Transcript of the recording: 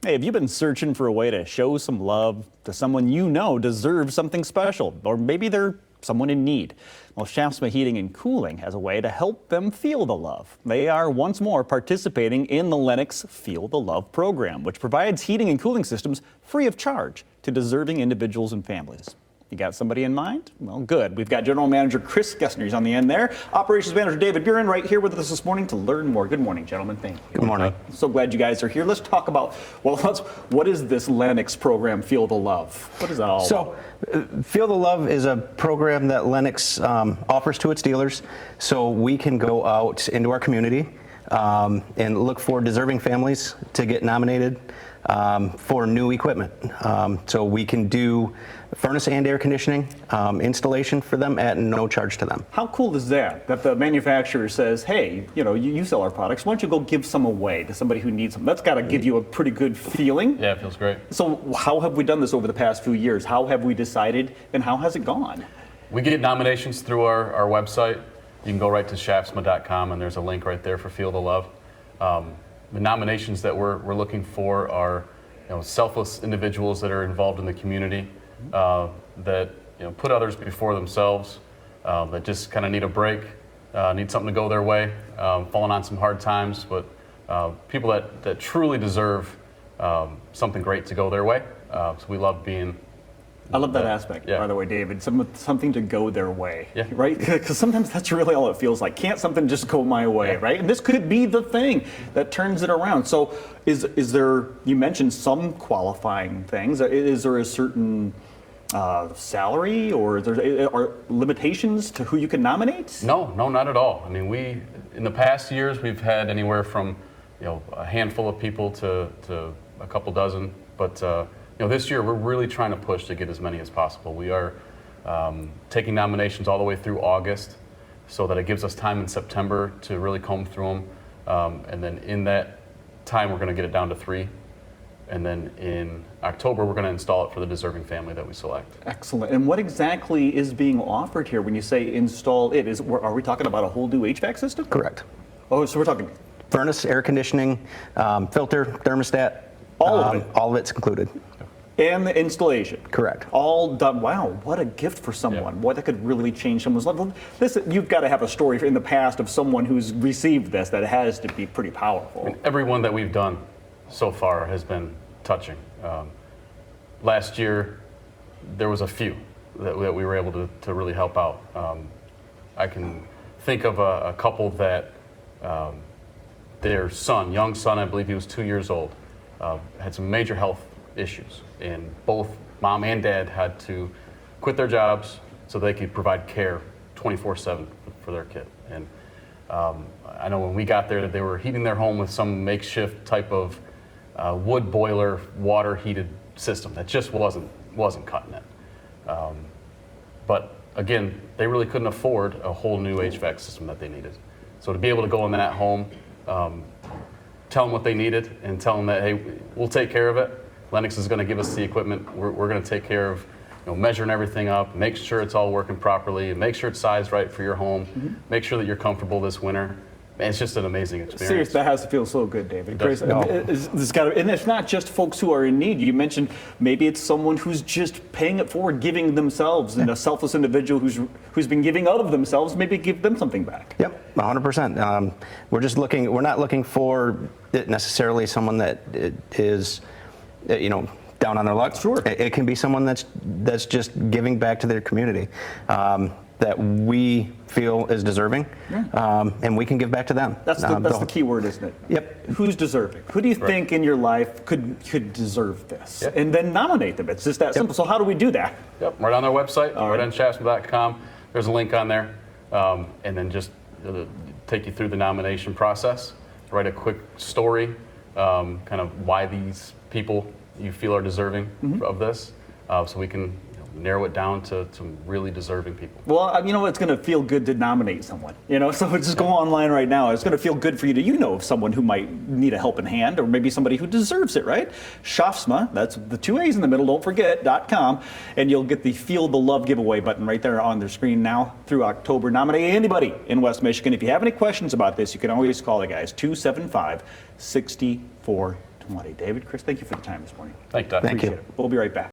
Hey, have you been searching for a way to show some love to someone you know deserves something special, or maybe they're someone in need? Well, Schaafsma Heating and Cooling has a way to help them feel the love. They are once more participating in the Lennox Feel the Love program, which provides heating and cooling systems free of charge to deserving individuals and families. You got somebody in mind? Well, good. We've got General Manager Chris Gessner. He's on the end there. Operations Manager David Buren right here with us this morning to learn more. Good morning, gentlemen. Thank you. Good morning. So glad you guys are here. Let's talk about, what is this Lennox program, Feel the Love? What is that all about? Feel the Love is a program that Lennox offers to its dealers, so we can go out into our community and look for deserving families to get nominated for new equipment. So we can do furnace and air conditioning installation for them at no charge to them. How cool is that? That the manufacturer says, hey, you sell our products, why don't you go give some away to somebody who needs them? That's got to give you a pretty good feeling. Yeah, it feels great. So how have we done this over the past few years? How have we decided, and how has it gone? We get nominations through our website. You can go right to Schaafsma.com, and there's a link right there for Feel the Love. The nominations that we're looking for are selfless individuals that are involved in the community, that put others before themselves, that just kind of need a break, need something to go their way, falling on some hard times, but people that truly deserve something great to go their way. So we love being. I love that aspect, by the way, David. Something to go their way, yeah. Right? Because sometimes that's really all it feels like. Can't something just go my way, right? And this could be the thing that turns it around. So is there, you mentioned some qualifying things. Is there a certain salary, or are limitations to who you can nominate? No, not at all. I mean, in the past years, we've had anywhere from a handful of people to a couple dozen, but this year we're really trying to push to get as many as possible. We are taking nominations all the way through August, so that it gives us time in September to really comb through them, and then in that time we're going to get it down to 3, and then in October we're going to install it for the deserving family that we select. Excellent. And what exactly is being offered here when you say install it? Are we talking about a whole new HVAC system? Correct. Oh, so we're talking Furnace, air conditioning, filter, thermostat, all of it. All of it's included. And the installation. Correct. All done. Wow, what a gift for someone. Yeah. Boy, that could really change someone's life. You've got to have a story in the past of someone who's received this. That has to be pretty powerful. And every one that we've done so far has been touching. Last year, there was a few that we were able to really help out. I can think of a couple that their son, young son, I believe he was 2 years old, had some major health issues, and both mom and dad had to quit their jobs so they could provide care 24/7 for their kid. And I know when we got there, they were heating their home with some makeshift type of wood boiler, water heated system that just wasn't cutting it. But again, they really couldn't afford a whole new HVAC system that they needed. So to be able to go in that home, tell them what they needed, and tell them that, hey, we'll take care of it. Lennox is going to give us the equipment. We're going to take care of measuring everything up, make sure it's all working properly, and make sure it's sized right for your home, make sure that you're comfortable this winter. Man, it's just an amazing experience. Seriously, that has to feel so good, David. It And it's not just folks who are in need. You mentioned maybe it's someone who's just paying it forward, giving themselves, and a selfless individual who's been giving out of themselves, maybe give them something back. Yep, 100%. We're not looking for necessarily someone that is, down on their luck. Sure. It can be someone that's just giving back to their community, that we feel is deserving, and we can give back to them. That's the key word, isn't it? Yep. Who's deserving? Who do you think in your life could deserve this? Yep. And then nominate them. It's just that simple. So how do we do that? Yep, right on their website, right on Schaafsma.com. There's a link on there, and then just take you through the nomination process. Write a quick story, kind of why these people you feel are deserving of this, so we can narrow it down to really deserving people. Well, it's going to feel good to nominate someone. So just go online right now. It's going to feel good for you to of someone who might need a helping hand, or maybe somebody who deserves it, right? Schaafsma, that's the 2 A's in the middle, don't forget, .com, and you'll get the Feel the Love giveaway button right there on their screen now through October. Nominate anybody in West Michigan. If you have any questions about this, you can always call the guys, 275-6420. Alrighty, David, Chris, thank you for the time this morning. Thank you, Todd. Thank you. Appreciate it. We'll be right back.